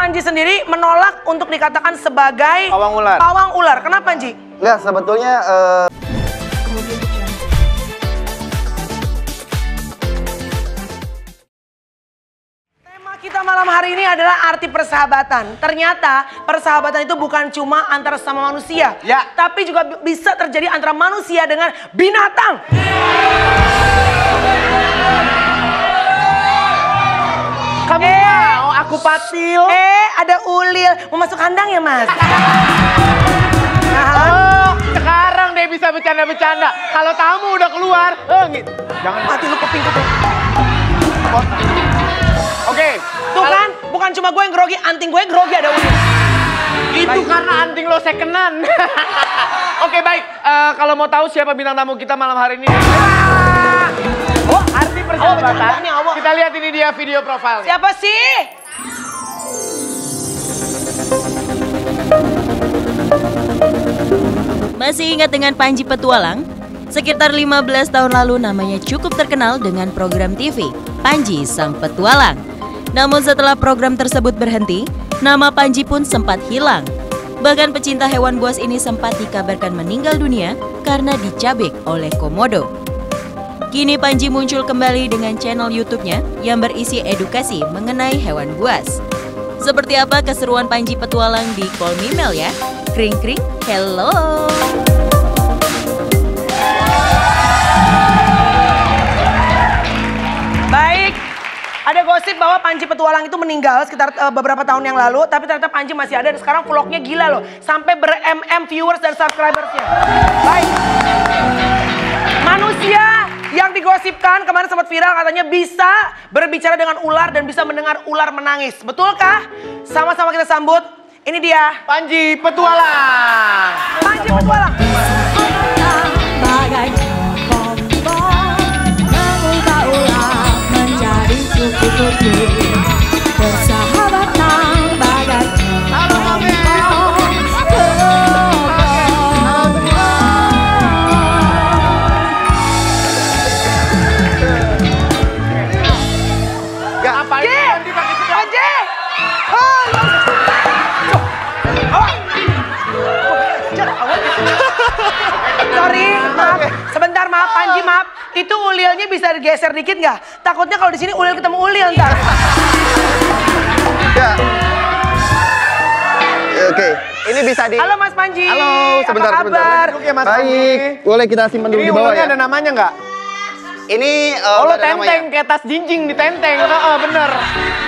Panji sendiri menolak untuk dikatakan sebagai pawang ular. Pawang ular. Kenapa, Panji? Enggak, sebetulnya tema kita malam hari ini adalah arti persahabatan. Ternyata persahabatan itu bukan cuma antara sama manusia, Ya. tapi juga bisa terjadi antara manusia dengan binatang. Kamu mau aku patil? Ada ulil. Mau masuk kandang ya, Mas? Oh, sekarang deh bisa bercanda-bercanda. Kalau tamu udah keluar, jangan Mati lu kuping-kuping. Oke. Tuh kan, bukan cuma gue yang grogi, anting gue grogi ada ulil. Itu karena anting lo sekenan. Oke, baik. Kalau mau tahu siapa bintang tamu kita malam hari ini? Oh, arti persahabatan. Kita lihat ini dia video profilnya. Siapa sih? Masih ingat dengan Panji Petualang? Sekitar 15 tahun lalu namanya cukup terkenal dengan program TV, Panji Sang Petualang. Namun setelah program tersebut berhenti, nama Panji pun sempat hilang. Bahkan pecinta hewan buas ini sempat dikabarkan meninggal dunia karena dicabik oleh komodo. Kini Panji muncul kembali dengan channel YouTube-nya yang berisi edukasi mengenai hewan buas. Seperti apa keseruan Panji Petualang di Call Me Mel ya? Kring kring, hello! Baik, ada gosip bahwa Panji Petualang itu meninggal sekitar beberapa tahun yang lalu, tapi ternyata Panji masih ada dan sekarang vlognya gila loh, sampai ber-MM viewers dan subscribersnya. Baik, manusia yang digosipkan kemarin sempat viral katanya bisa berbicara dengan ular dan bisa mendengar ular menangis. Betulkah? Sama-sama kita sambut. Ini dia Panji Petualang. Panji Petualang. Halo, Mami. Panji! Sorry, maaf. Sebentar, maaf. Panji, maaf. Itu ulilnya bisa digeser dikit nggak? Takutnya kalau di sini ulil ketemu ulil ntar. ya. Oke, ini bisa di. Halo Mas Panji. Halo, sebentar, apa kabar? sebentar. Duduk ya, Mas Baik, Panji. boleh kita simpan dulu Ini di bawah ularnya ya. ada namanya nggak? Ini Oh, lo nggak ada tenteng namanya. kayak tas jinjing di tenteng. Bener.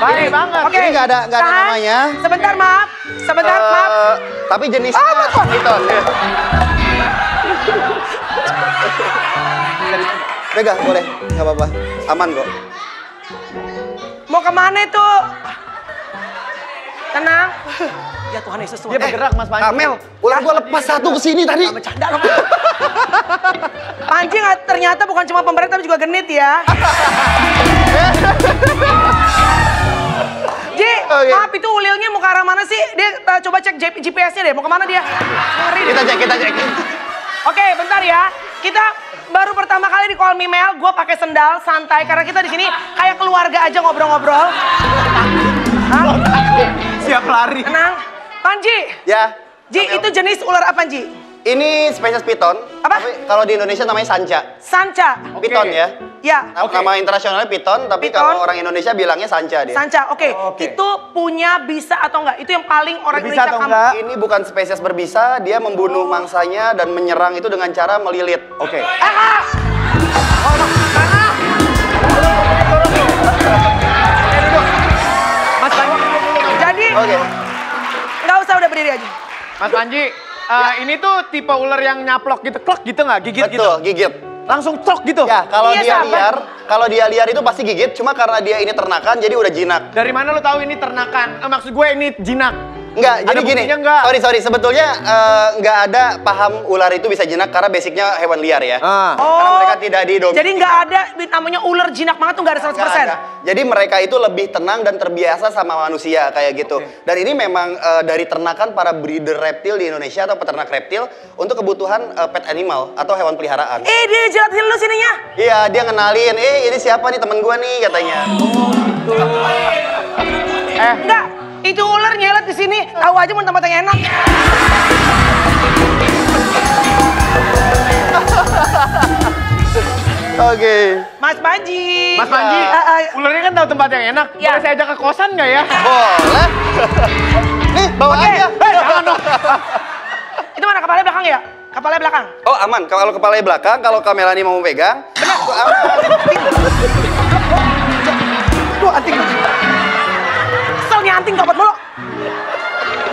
Baik banget. Oke, Ini nggak ada tahan. namanya. Sebentar, maaf. Sebentar, maaf. Tapi jenisnya piton. Pegang, boleh, nggak apa-apa, aman kok. Mau kemana itu? Tenang. Ya Tuhan Yesus. Dia bergerak, Mas Panji. Amel, ular gua lepas satu ke sini tadi. Bercanda loh. Panji ternyata bukan cuma pemerintah tapi juga genit ya. Ji, Oke. maaf itu ulilnya mau ke arah mana sih? Dia coba cek GPS-nya deh, mau kemana dia? Ngeri deh. Kita cek. Oke, bentar ya. Kita baru pertama kali di Call Me Mel, gue pakai sendal santai karena kita di sini kayak keluarga aja ngobrol-ngobrol. Hah? Siap lari. Tenang. Panji. Ya. Ji, Amel. itu jenis ular apa, Ji? Ini spesies piton. Apa? Tapi kalau di Indonesia namanya sanca. Sanca. Oke. Piton ya. Ya. Nama, Oke. nama internasionalnya piton, tapi Piton. kalau orang Indonesia bilangnya sanca dia. Sanca, oke. Oke. Itu punya bisa atau enggak? Itu yang paling orang Bisa atau Indonesia enggak? Ini bukan spesies berbisa, dia membunuh mangsanya dan menyerang itu dengan cara melilit. Oke. Mas Panji. Jadi, Oke. nggak usah udah berdiri aja. Mas Panji, ini tuh tipe ular yang nyaplok gitu, klok gitu nggak? Gigit gitu? Betul, gigit. Langsung cok gitu? Ya, kalau Iya, dia sahabat. liar, kalau dia liar itu pasti gigit, cuma karena dia ini ternakan jadi udah jinak. Dari mana lo tahu ini ternakan? Maksud gue ini jinak. Enggak, jadi Ada gini. buktinya nggak? Sorry, sebetulnya nggak ada paham ular itu bisa jinak karena basicnya hewan liar ya. Karena mereka tidak didomestik. Jadi nggak ada namanya ular jinak banget tuh nggak ada 100%. Nggak ada. Jadi mereka itu lebih tenang dan terbiasa sama manusia kayak gitu. Dan ini memang dari ternakan para breeder reptil di Indonesia atau peternak reptil untuk kebutuhan pet animal atau hewan peliharaan. Dia jelatin lu sininya. Iya, dia ngenalin, ini siapa nih temen gua nih katanya. Enggak. Itu ular nyelet di sini. Tahu aja mau tempat yang enak. Oke. Mas Panji. Mas Panji, ularnya kan tahu tempat yang enak. Ya. Boleh saya ajak ke kosan nggak ya? Boleh. Nih, bawa aja. Jangan dong. Itu mana kepalanya belakang ya? Kepalanya belakang. Oh, aman. Kalau kepalanya belakang, kalau Kamelani mau pegang, benar. Itu aman. Tuh anting. Kesel nih anting dapat mulu.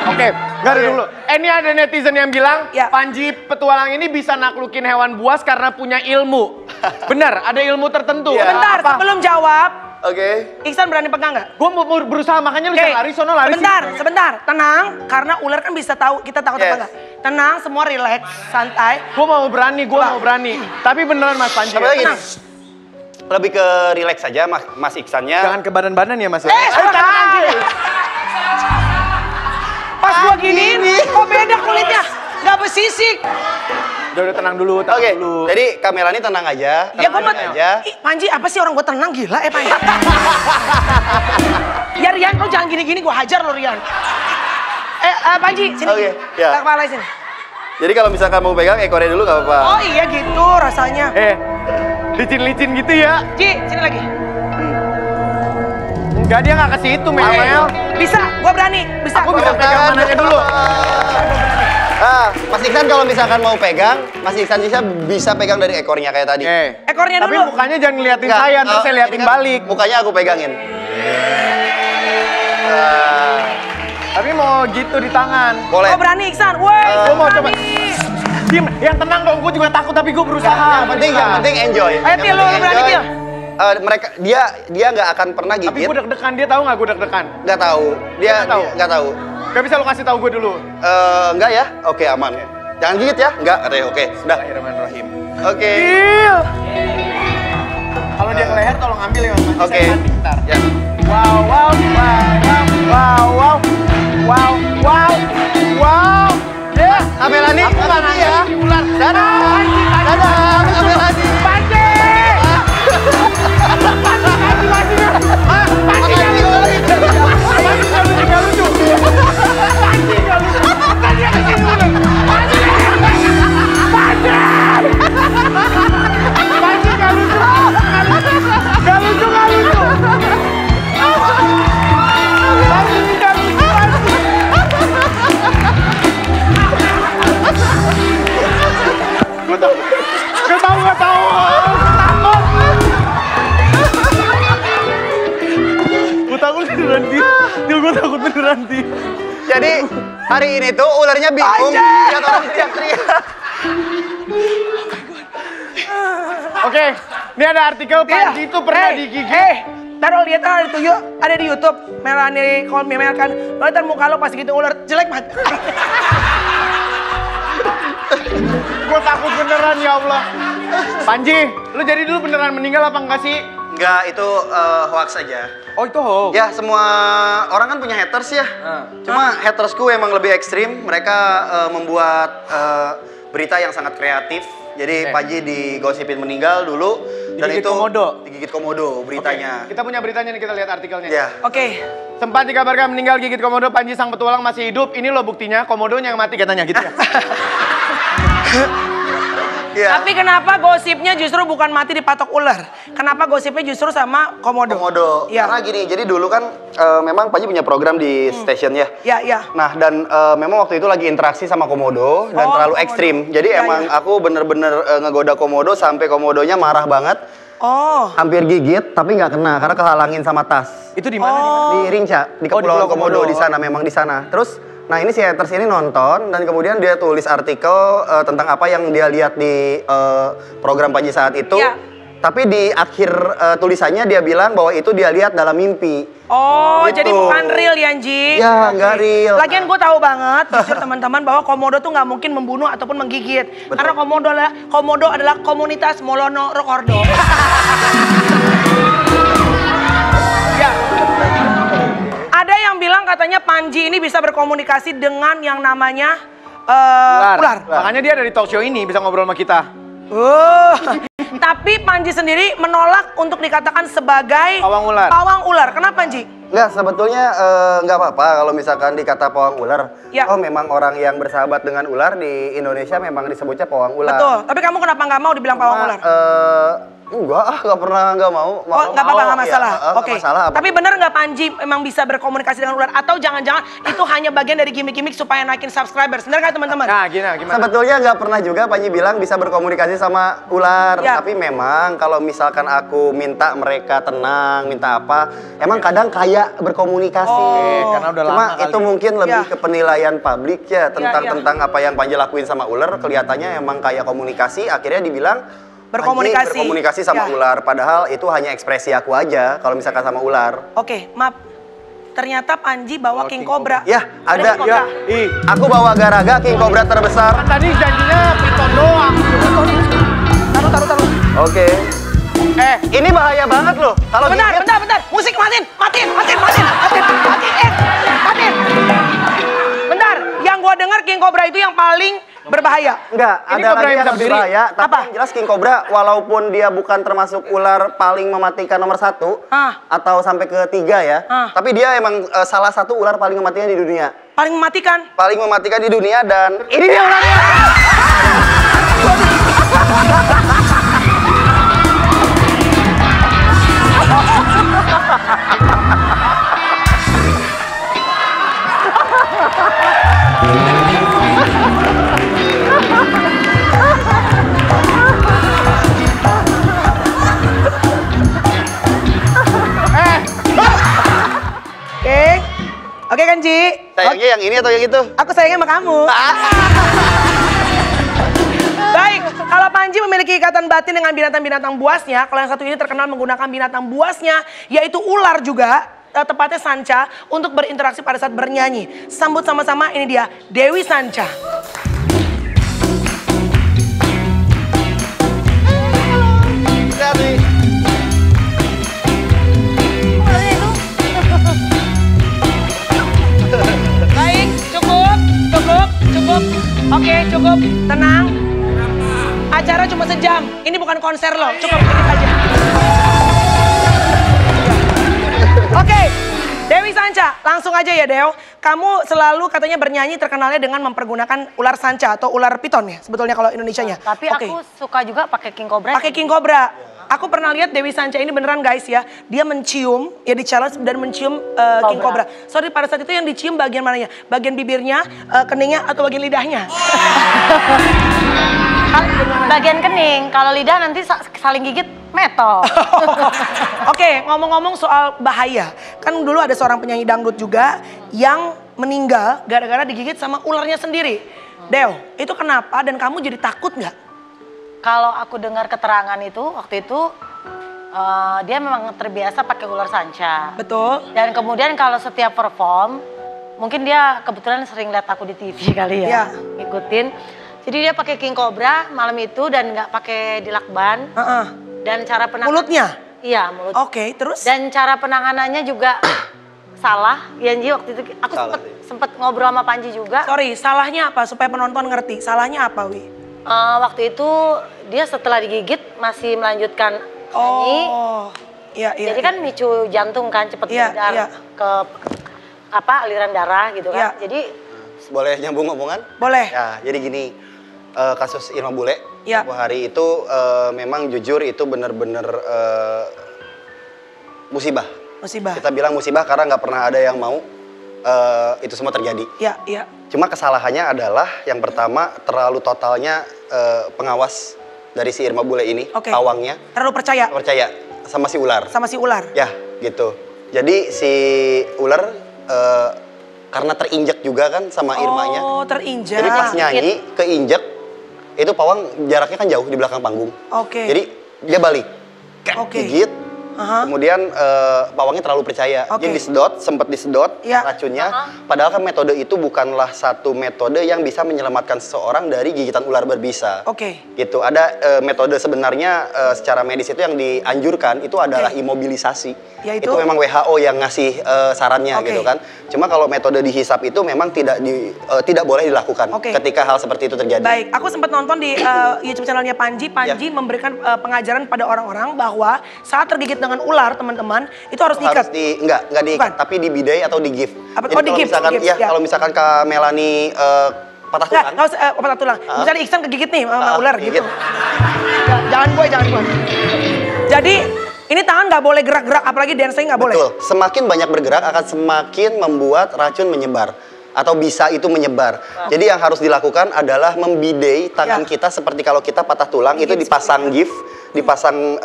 Oke, nggak ada dulu. Ini ada netizen yang bilang, Ya. Panji Petualang ini bisa naklukin hewan buas karena punya ilmu. Benar, ada ilmu tertentu. Ya. Bentar, Apa? sebelum jawab, Oke. Iksan berani pegang nggak? Gue mau berusaha, makanya lu Oke, jangan lari, sono lari. sebentar, tenang. Karena ular kan bisa tahu kita takut apa Yes. enggak. Tenang, semua relax, santai. Gue mau berani. Tapi beneran Mas Panji. Tapi lagi Tenang. lebih ke relax saja, Mas Iksannya. Jangan ke badan-badan ya Mas ya. Santai. Pas gua giniin, kok beda kulitnya? Nggak bersisik. Udah tenang dulu, tenang Oke, dulu. jadi Kamelani tenang aja. Ya gua tenang aja. Panji apa sih orang gua tenang gila Panji. Ya Rian, lu jangan gini-gini gua hajar lo Rian. Panji, sini. Oke, ya. Tarik kepala sini. Jadi kalau misalkan mau pegang ekornya dulu nggak apa-apa. Oh iya gitu rasanya. Licin-licin gitu ya. Ji, sini lagi. Enggak, dia nggak ke situ, Mel. Bisa, gua berani. Bisa. Aku bisa pegang mananya dulu. Ah, Mas Iksan kalau misalkan mau pegang, Mas Iksan bisa pegang dari ekornya kayak tadi. Ekornya Tapi dulu. mukanya jangan ngeliatin Nggak, saya, ntar saya ini liatin kan balik. Mukanya aku pegangin. Tapi mau gitu di tangan. Boleh. Oh berani Iksan. Woi, Gua mau coba. berani. Diam, yang tenang dong. Gue juga takut tapi gue berusaha. Yang penting enjoy. Ayo, Til, lu berani, Til. Mereka dia nggak akan pernah Tapi gigit. gue deg-degan, dia tahu nggak gue deg-degan? Nggak tahu. Dia Nggak tahu. nggak tahu. Gak bisa lo kasih tahu gue dulu. Enggak ya? Oke, aman. Jangan gigit ya? Enggak, katanya. Oke, udah. Bismillahirrahmanirrahim. Oke. Kalau dia ke leher tolong ambil ya Mas. Oke. Saya mandi bentar. Ya. Wow, wow, wow, wow, wow, wow, wow. Ya, Kamelani, aku nggak hati-hati nanya. Ular. Dadah. Dadah, Kamelani. Panji! Gak tahu. Gue takut beneran gue takut beneran Di. Jadi hari ini tuh ularnya bingung lihat orang teriak-teriak. Oke, ini ada artikel Panji itu pernah digigit. Taruh lihat ada di YouTube. Melani kalau memelkan, lo ntar muka lo pas gitu ular jelek banget. Gue takut beneran ya Allah. Panji, lu jadi dulu beneran meninggal apa enggak sih? Enggak, itu hoax aja. Oh itu hoax? Ya, semua orang kan punya haters ya. Cuma hatersku emang lebih ekstrim. Mereka membuat berita yang sangat kreatif. Jadi Panji digosipin meninggal dulu. Dan Digigit itu komodo? Digigit komodo beritanya. Oke, kita punya beritanya nih, kita lihat artikelnya. Ya. Oke. Sempat dikabarkan meninggal gigit komodo, Panji sang petualang masih hidup. Ini loh buktinya, komodonya yang mati katanya gitu ya. Iya. Tapi kenapa gosipnya justru bukan mati dipatok ular? Kenapa gosipnya justru sama komodo? Komodo. Iya. Karena gini, jadi dulu kan memang Panji punya program di station ya. Iya, iya. Nah, dan memang waktu itu lagi interaksi sama komodo dan terlalu komodo. ekstrim. Jadi Ya, emang ya. aku bener-bener ngegoda komodo sampai komodonya marah banget. Oh. Hampir gigit tapi nggak kena karena kehalangin sama tas. Itu di mana? Di Rinca, di Oh, di Kepulauan Pulau Komodo Komodo. di sana, memang di sana. Terus, nah ini si haters ini nonton dan kemudian dia tulis artikel tentang apa yang dia lihat di program Panji saat itu. Ya. Tapi di akhir tulisannya dia bilang bahwa itu dia lihat dalam mimpi. Oh, Gitu. jadi bukan real ya, Anji? Ya, nggak real. Lagian gue tahu banget, jujur teman-teman, bahwa komodo tuh nggak mungkin membunuh ataupun menggigit. Betul. Karena komodo adalah komunitas Molono Rokordo. Ya. Ada yang bilang katanya Panji ini bisa berkomunikasi dengan yang namanya ular. Makanya dia dari talk show ini bisa ngobrol sama kita. Tapi Panji sendiri menolak untuk dikatakan sebagai Pawang ular. Pawang ular. Kenapa Panji? Enggak, sebetulnya nggak apa-apa kalau misalkan dikata pawang ular. Ya. Oh, memang orang yang bersahabat dengan ular di Indonesia memang disebutnya pawang ular. Betul. Tapi kamu kenapa nggak mau dibilang pawang ular? Enggak, nggak pernah nggak mau. Oh, nggak apa-apa, nggak masalah. Ya, Oke. nggak masalah. Tapi benar nggak Panji memang bisa berkomunikasi dengan ular? Atau jangan-jangan itu hanya bagian dari gimmick-gimmick supaya naikin subscribers? Benar nggak teman-teman? Nah, gimana? Sebetulnya nggak pernah juga Panji bilang bisa berkomunikasi sama ular. Ya. Tapi memang kalau misalkan aku minta mereka tenang, minta apa, emang kadang kayak berkomunikasi. Karena udah Cuma lama itu kali. mungkin lebih Ya. ke penilaian publik ya tentang ya. tentang apa yang Panji lakuin sama ular. Kelihatannya emang kayak komunikasi. Akhirnya dibilang Berkomunikasi. Panji berkomunikasi sama Ya. ular. Padahal itu hanya ekspresi aku aja kalau misalkan sama ular. Oke, maaf. Ternyata Panji bawa King Cobra. Ya, ada. King Cobra. Ih, Aku bawa garaga King Cobra terbesar. kan tadi janjinya piton doang. Taruh. Oke. Ini bahaya banget loh. Kalau Bentar. Musik matiin. Bentar. Yang gua dengar King Cobra itu yang paling berbahaya. Enggak, Ini ada kobra lagi yang yang bisa lebih berdiri? bahaya. Tapi Apa? yang jelas King Cobra, walaupun dia bukan termasuk ular paling mematikan nomor 1 atau sampai ke 3 ya, tapi dia emang salah satu ular paling mematikan di dunia. Paling mematikan. Paling mematikan di dunia dan ini dia ularnya. Oke kan Ji? Sayangnya yang ini atau yang itu? Aku sayangnya sama kamu. Baik, kalau Panji memiliki ikatan batin dengan binatang-binatang buasnya, kalau yang satu ini terkenal menggunakan binatang buasnya, yaitu ular juga, tepatnya Sanca, untuk berinteraksi pada saat bernyanyi. Sambut sama-sama, ini dia, Dewi Sanca. Baik, cukup. Oke, cukup, tenang. Acara cuma sejam, ini bukan konser loh, cukup ini saja. Oke, Dewi Sanca, langsung aja ya Dew. Kamu selalu katanya bernyanyi terkenalnya dengan mempergunakan ular sanca atau ular piton ya, sebetulnya kalau Indonesianya. Tapi Oke. aku suka juga pakai King Cobra. Pakai King Cobra. Aku pernah lihat Dewi Sanca ini beneran guys ya. Dia mencium, ya di challenge dan mencium King Cobra. Sorry, pada saat itu yang dicium bagian mananya? Bagian bibirnya, keningnya, atau bagian lidahnya? Bagian kening, kalau lidah nanti saling gigit metal. Oke, ngomong-ngomong soal bahaya. Kan dulu ada seorang penyanyi dangdut juga yang meninggal gara-gara digigit sama ularnya sendiri. Dew, itu kenapa dan kamu jadi takut nggak? Kalau aku dengar keterangan itu, waktu itu dia memang terbiasa pakai ular sanca. Betul. Dan kemudian kalau setiap perform, mungkin dia kebetulan sering lihat aku di TV kali ya, Iya. ngikutin. Jadi dia pakai King Cobra malam itu dan nggak pakai dilakban. Dan cara penanganan Mulutnya? Iya, mulut. Oke, terus? Dan cara penanganannya juga salah. Yanji waktu itu aku sempet ngobrol sama Panji juga. Sorry, salahnya apa? Supaya penonton ngerti. Salahnya apa, Wi? Waktu itu dia setelah digigit masih melanjutkan nyanyi. Oh, iya. Jadi kan micu jantung kan cepet Iya, beredar iya. ke aliran darah gitu kan. Iya. Jadi Boleh nyambung omongan? Boleh. Ya, jadi gini, kasus Irma Bule, Ya. hari itu memang jujur itu benar-benar musibah. Musibah. Kita bilang musibah karena nggak pernah ada yang mau itu semua terjadi. Iya. Cuma kesalahannya adalah yang pertama terlalu totalnya pengawas dari si Irma Bule ini, Oke. pawangnya, Terlalu percaya percaya sama si ular. sama si ular. Ya, gitu. Jadi si ular karena terinjak juga kan sama Irmanya. Oh, terinjak. Jadi pas nyanyi keinjek, itu pawang jaraknya kan jauh di belakang panggung. Oke. Jadi dia balik, Oke. gigit, Kemudian pawangnya terlalu percaya. Jadi disedot, sempat disedot racunnya. Padahal kan metode itu bukanlah satu metode yang bisa menyelamatkan seseorang dari gigitan ular berbisa. Gitu. Ada metode sebenarnya secara medis itu yang dianjurkan itu adalah imobilisasi. Itu memang WHO yang ngasih sarannya gitu kan. Cuma kalau metode dihisap itu memang tidak boleh dilakukan ketika hal seperti itu terjadi. Baik, aku sempat nonton di YouTube channelnya Panji. Panji memberikan pengajaran pada orang-orang bahwa saat tergigit dengan ular, teman-teman, itu harus diikat. Enggak diikat, tapi di bidai atau di gift. Jadi kalau misalkan Kak Melani patah tulang. Patah tulang. Misalnya Iksan kegigit nih sama ular gitu. Jangan boy. Jadi ini tangan nggak boleh gerak-gerak, apalagi dancing nggak boleh. Betul. Semakin banyak bergerak akan semakin membuat racun menyebar atau bisa itu menyebar. Jadi yang harus dilakukan adalah membidai tangan kita seperti kalau kita patah tulang itu dipasang gift, dipasang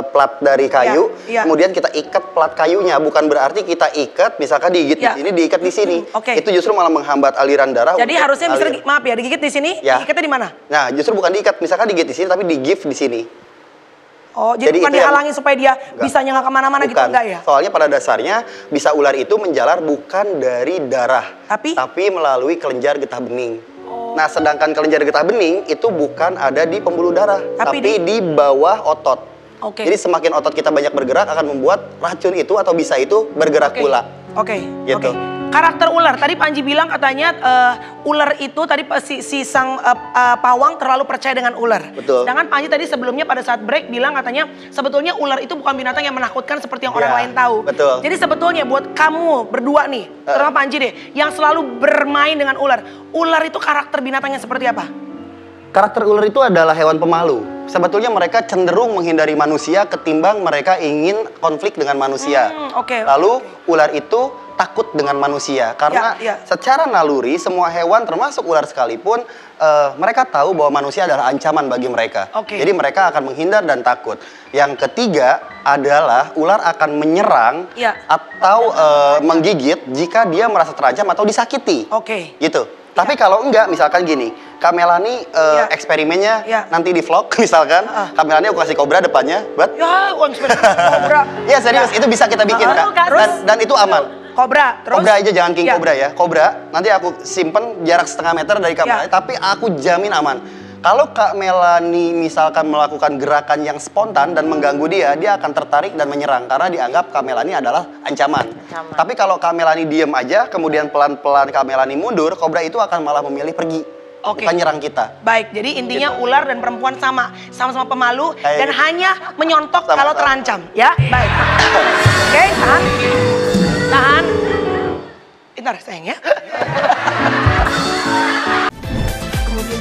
plat dari kayu, kemudian kita ikat plat kayunya. Bukan berarti kita ikat, misalkan digigit di sini, diikat di sini. Itu justru malah menghambat aliran darah. Jadi harusnya misalnya, maaf ya, digigit di sini, diikatnya di mana? Nah, justru bukan diikat, misalkan digigit di sini, tapi di gift di sini. Oh, jadi bukan dihalangi supaya dia bisa nyangka kemana-mana gitu, enggak ya? Soalnya pada dasarnya bisa ular itu menjalar bukan dari darah, tapi melalui kelenjar getah bening. Nah, sedangkan kelenjar getah bening itu bukan ada di pembuluh darah, tapi di bawah otot. Jadi semakin otot kita banyak bergerak akan membuat racun itu atau bisa itu bergerak pula. Gitu. Karakter ular, tadi Panji bilang katanya ular itu tadi si sang pawang terlalu percaya dengan ular. Betul. Sedangkan Panji tadi sebelumnya pada saat break bilang katanya sebetulnya ular itu bukan binatang yang menakutkan seperti yang orang lain tahu. Betul. Jadi sebetulnya buat kamu berdua nih, terutama Panji deh, yang selalu bermain dengan ular itu karakter binatangnya seperti apa? Karakter ular itu adalah hewan pemalu. Sebetulnya mereka cenderung menghindari manusia ketimbang mereka ingin konflik dengan manusia. Lalu ular itu takut dengan manusia karena secara naluri semua hewan termasuk ular sekalipun mereka tahu bahwa manusia adalah ancaman bagi mereka. Jadi mereka akan menghindar dan takut. Yang ketiga adalah ular akan menyerang atau menggigit jika dia merasa terancam atau disakiti. Gitu. Tapi kalau enggak, misalkan gini, Kak Melani eksperimennya nanti di vlog misalkan, Kak Melani aku kasih kobra depannya, kobra. Iya serius, itu bisa kita bikin Kak. Dan itu aman. Kobra, terus? Kobra aja, jangan king kobra ya. Kobra, nanti aku simpen jarak setengah meter dari Kak Melani, tapi aku jamin aman. Kalau Kak Melani misalkan melakukan gerakan yang spontan dan mengganggu dia akan tertarik dan menyerang karena dianggap Kak Melani adalah ancaman. Tapi kalau Kak Melani diem aja, kemudian pelan-pelan Kak Melani mundur, kobra itu akan malah memilih pergi. Bukan nyerang kita. Baik, jadi intinya ular dan perempuan sama-sama pemalu dan hanya menyontok kalau terancam, ya. Baik. Tahan. Tahan. Bentar sayang ya. Kemudian